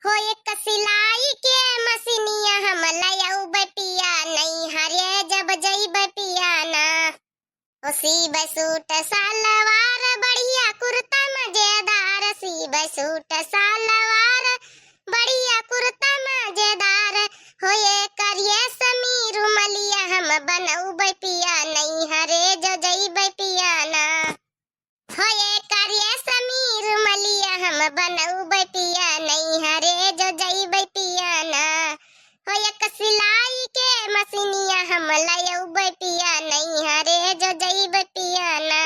हो एक सिलाई के मशीनिया हम लायऊ बपिया नहीं हरे जब जई बपिया ना ओ सीब सूट सलवार बढ़िया कुर्ता मजेदार सीब सूट सलवार बढ़िया कुर्ता मजेदार हो ये करिए समीर मलिया हम बनऊ बपिया नहीं हरे जो जई बपिया ना हो ये करिए समीर मलिया हम बनऊ बपिया नहीं हरे जो जई बपिया ना हो एक सिलाई के मशीनिया हम लायऊ बपिया नहीं हरे जो जई बपिया ना।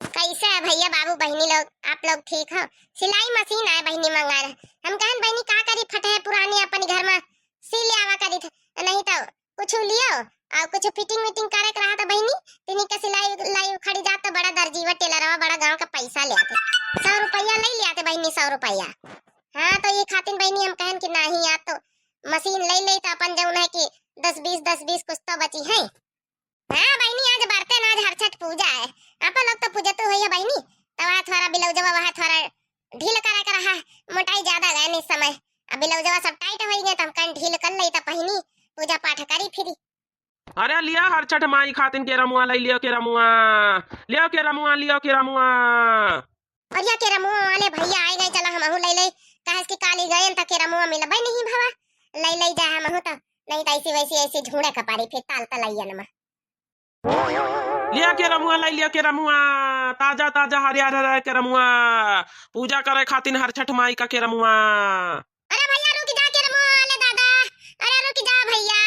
कैसे है भैया बाबू बहनी लोग, आप लोग ठीक हो? सिलाई मशीन आए बहनी मंगा रहे, हम कहन बहनी का करी फटे पुरानी अपन घर में सी ले आवा करी नहीं तो कुछ लियो और कुछ फिटिंग मीटिंग करे रहा था बहनी तिनी के सिलाई लाई खड़ी जात तो बड़ा दर्जीवा टेलरवा बड़ा गांव का पैसा ले आते 100 रुपया ले लिया बहनी 100 रुपया। हाँ तो ये खातिन बहनी हम कहन कि नहीं या तो मशीन ले ले तो अपन जौन है कि 10-20 कुछ तो बची है। हाँ बहनी आज बर्तन आज हर छठ पूजा है, आप लोग तो पूजा तो हुई है बहनी, तो वहाँ थोड़ा बिलौजवा वहाँ थोड़ा ढील करा कर रहा मोटाई ज्यादा गए इस समय, अब बिलौजवा सब टाइट हो गए तो हम कहीं ढील कर ली तो बहनी पूजा पाठ करी फिरी। अरे लिया हर छठ माई खातिन के रमुआ ले लियो के रमुआ लियो के रमुआ लियो के रमुआ और या के रमुआ वाले भैया आए गए चला हम ले ले कहे कि काली गए तो के रमुआ मिला भाई नहीं भावा ले जा हम तो नहीं तो ऐसी वैसी ऐसी झूड़े कपारी फिर ताल तलैया नमा लिया के रमुआ ले लिया के रमुआ ताजा ताजा हरियर हरियर के रमुआ पूजा करे खातिन हर छठ माई का के रमुआ। अरे भैया रुक जा के रमुआ वाले दादा, अरे रुक जा भैया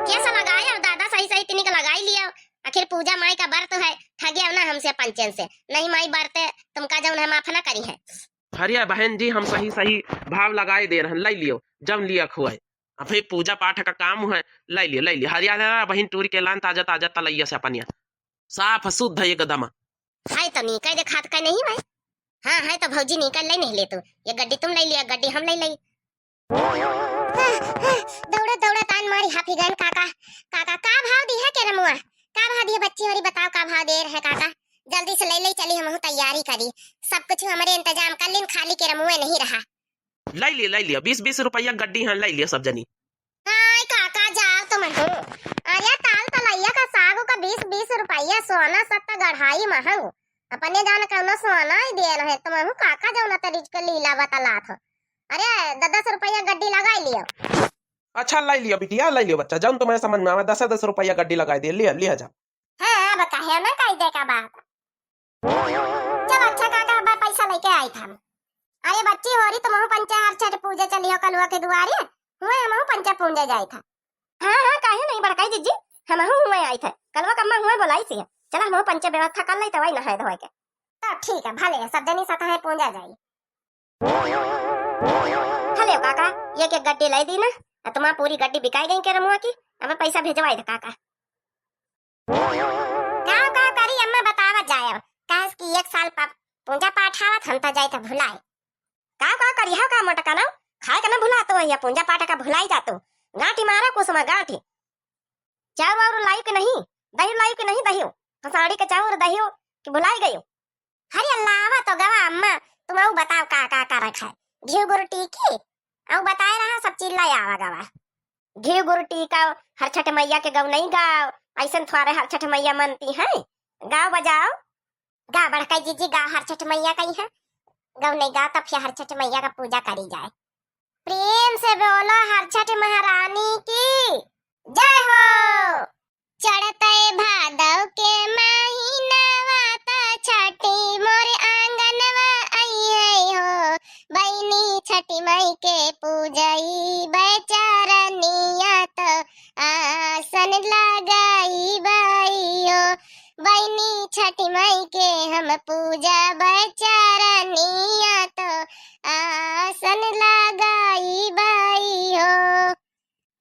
कैसा लगाया दादा सही सही तिनी का लगा ही लिया, आखिर पूजा माई का व्रत है ठगे ना हमसे पंचन से नहीं माई व्रत तुमका जौन है माफ ना करी है। हरिया बहन जी हम सही सही भाव लगाए दे रहे ले लियो जम लिया खुआए अभी पूजा पाठ का काम है ले लियो हरिया बहन टूर के लान ताजा ताजा तलैया से अपन साफ शुद्ध है एकदम है तो निकल दे खात का नहीं भाई। हाँ है तो भौजी निकल ले नहीं ले तू ये गड्डी तुम ले लिया गड्डी हम ले ली दौड़ा दौड़ा तान मारी हाफी गन काका काका का भाव दी है के रमुआ का भाव दी बच्ची वाली बताओ का भाव दे रहे काका जल्दी से ले चली हम तैयारी करी सब कुछ हमारे इंतजाम कर लेन खाली के रमुआ नहीं रहा ले लिया 20 रुपया गड्डी है ले लिया सब जनी। हाय काका जाओ तुम अरे ताल तलैया का सागो का 20 रुपया सोना सत्ता गढ़ाई महंग अपने जान कौनो सोना ही दे रहे तुम काका जौन तरीज के लीला बतला था अरे 10 रुपया गड्डी लगा लियो। अच्छा ले लियो बिटिया ले लियो बच्चा जौन तुम्हें समझ में आवे 10 रुपया गड्डी लगा दे लिया जा। हां अब कहे ना कह दे का बात चल अच्छा काका अब पैसा लेके आई था अरे बच्ची हो रही तुम पंचा हर छठ पूजा चलियो कलुआ के दुआरे हुए हम पंचा पूजा जाई था। हां काहे नहीं बड़काई दीजिए हम हुए आई थे कलवा कम्मा हुए बोलाई सी चला हम पंचा व्यवस्था कर ली तो वही नहाए धोए के तो ठीक है भले सब जनी साथ है पूजा जाई। हेलो काका ये के गड्डी लाई दी ना तुम्हारी पूरी गड्डी बिकाई गई के रमुआ की अब पैसा भेजवाई दे काका का करी अम्मा बतावा जाए कास की 1 साल पूजा पाठ आवत हम त जाई त भुलाए का करी हा का मटका ना खाए का ना भुला तो या पूजा पाठ का भुलाई जातो गांठी मारा कुसमा गांठी चावल और लाई के नहीं दही लाई के नहीं दही खसाड़ी के चावल दही कि भुलाई गई। हरे अल्लाह तो गवा अम्मा तुम आओ बताओ का रखा है घी गुड़ टीकी औ बताए रहा सब चीज लाई आवा गवा घी गुड़ टीका हर छठ मैया के गौ नहीं गाओ ऐसन थोड़े हर छठ मैया मनती है गाओ बजाओ गा बड़का जीजी गा हर छठ मैया कही है गौ नहीं गा तब फिर हर छठ मैया का पूजा करी जाए। प्रेम से बोलो हर छठ महारानी की जय हो। चढ़ते भादव के महीनावा त छठी मोर आंगनवा आई हो बहनी छठी मई के पूजई बेचारनिया तो आसन लगाई बाइयो बहनी छठी मई के हम पूजा बेचारनिया तो आसन लगाई बाइयो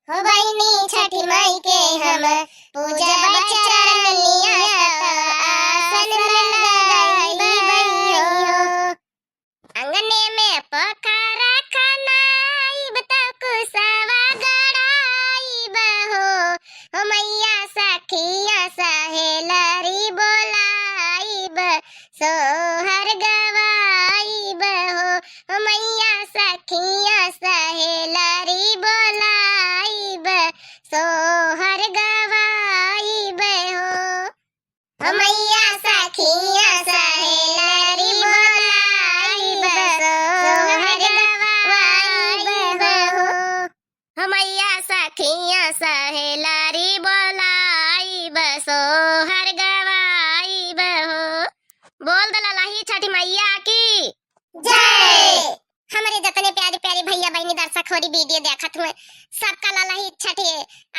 हो बहनी छठी मई के हम पूजा बेचारनिया तो आसन लगाई बाइयो अंगने में पकारा खानाइब तक सवा गड़ाइब हो मैया सखिया सहेलरी बोलाइब सोहर गवाइब हो मैया सखिया सहेलरी बोलाइब सोहर गवाइब हो मैया सखिया सहेलरी बोलाइब सोहर गवाइब हो मैया सखिया सहेलरी बोलाइब सोहर गवाइब हो। बोल दला लाही छठी मैया की जय। हमारे जतने प्यारे प्यारे भैया बहनी दर्शक होरी वीडियो देखत हुए सबका लालाही छठी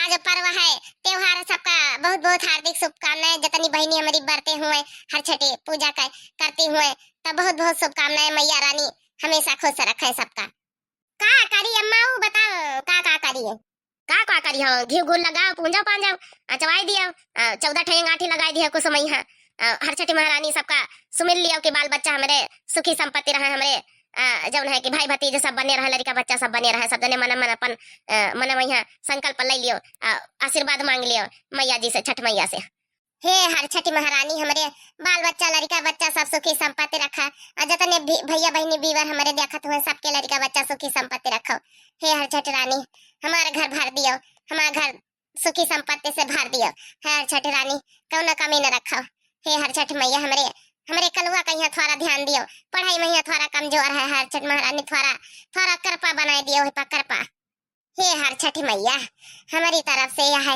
आज पर्व है त्योहार सबका बहुत बहुत हार्दिक शुभकामनाएं। जतनी बहनी हमारी बरते हुए हर छठी पूजा करती हुए तब बहुत बहुत शुभकामनाएं। मैया रानी हमेशा खुश रखे सबका। का करी अम्मा वो बताओ का करिए का करी हो घी गुल लगाओ पूंजा पांजाओ चवाई दियो 14 ठे गांठी लगाई दियो कुछ समय हर छठी महारानी सबका सुमिल लियो कि बाल बच्चा हमारे सुखी संपत्ति रहे हमरे जौन है कि भाई भतीजे सब बने रहे लड़का बच्चा सब बने रहे सब जने मन अपन मन में संकल्प ले लियो आशीर्वाद मांग लियो मैया जी से छठ मैया से। हे हर छठी महारानी हमारे बाल बच्चा लड़का बच्चा सब सुखी संपत्ति रखा और जतने भैया बहनी बीवर हमारे देखत हुए सबके लड़का बच्चा सुखी संपत्ति रखो। हे हर छठ रानी हमारा घर भर दियो हमारा घर सुखी संपत्ति से भर दियो। हे हर छठ रानी कौन कमी न रखो। हे हर छठ मैया हमारे कलुआ कहीं थोड़ा ध्यान दियो पढ़ाई में थोड़ा कमजोर है हर छठ महारानी थोड़ा कृपा बनाए दियो कृपा। हे हर छठ मैया हमारी तरफ से यह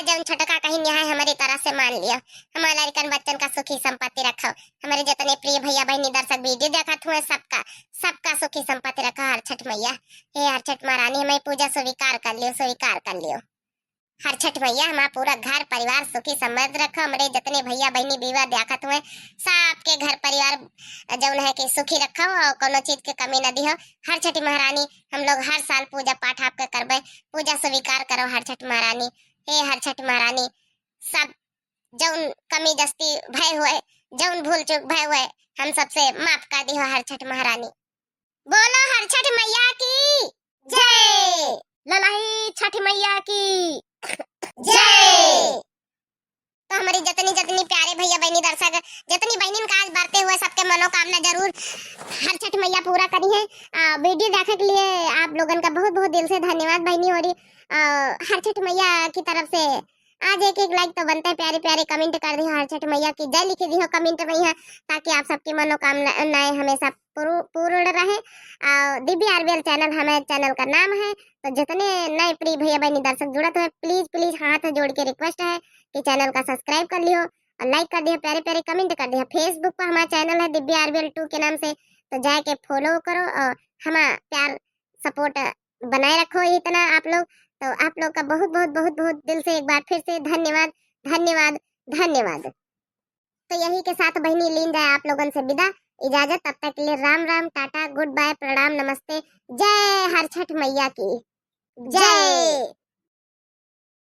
जौन छटका कहीं है हमारी तरफ से मान लियो। हमारे लड़कन बच्चन का सुखी संपत्ति रखो। हमारे जितने प्रिय भैया बहनी दर्शक वीडियो देखत हुए सबका सुखी संपत्ति रखो हर छठ मैया। हे हर छठ महारानी हमें पूजा स्वीकार कर लियो। हर छठ मैया हमारा पूरा घर परिवार सुखी समृद्ध रखो। हमारे जितने भैया बहनी बीवा देखत हुए सबके घर परिवार जौन है कि सुखी रखो और कोनो चीज के कमी न दिहो। हर छठी महारानी हम लोग हर साल पूजा पाठ आपके करबे पूजा स्वीकार करो हर छठ महारानी। हे हर छठ महारानी सब जौन कमी दस्ती भय हुए जौन भूल चूक भय हुए हम सबसे माफ कर दिहो हर छठ महारानी। बोलो हर छठ मैया की जय। ललाही छठ मैया की जय। तो हमारी जितनी प्यारे भैया बहनी दर्शक जितनी बहनी का आज बढ़ते हुए सबके मनोकामना जरूर हर छठ मैया पूरा करी है। वीडियो देखने के लिए आप लोगन का बहुत बहुत दिल से धन्यवाद बहनी। और हर छठ मैया की तरफ से आज एक लाइक तो बनता है प्यारे प्यारे कमेंट कर दियो हर छठ मैया की जय लिख दियो कमेंट में है ताकि आप सबकी मनोकामनाएं हमेशा पूर्ण रहे। दिव्य आरबीएल चैनल हमारे चैनल का नाम है। तो जितने नए प्रिय भैया बहनी दर्शक जुड़त हुए प्लीज हाथ जोड़ के रिक्वेस्ट है कि चैनल का सब्सक्राइब कर लियो और लाइक कर दियो प्यारे प्यारे कमेंट कर दियो। फेसबुक पर हमारा चैनल है दिव्य आरबीएल 2 के नाम से तो जाके फॉलो करो और हमारा प्यार सपोर्ट बनाए रखो इतना आप लोग। तो आप लोग का बहुत बहुत बहुत बहुत दिल से एक बार फिर से धन्यवाद धन्यवाद धन्यवाद। तो यही के साथ बहनी लीन जाए आप लोगन से विदा इजाजत। तब तक के लिए Ram Ram tata goodbye प्रणाम नमस्ते। जय हर छठ मैया की जय।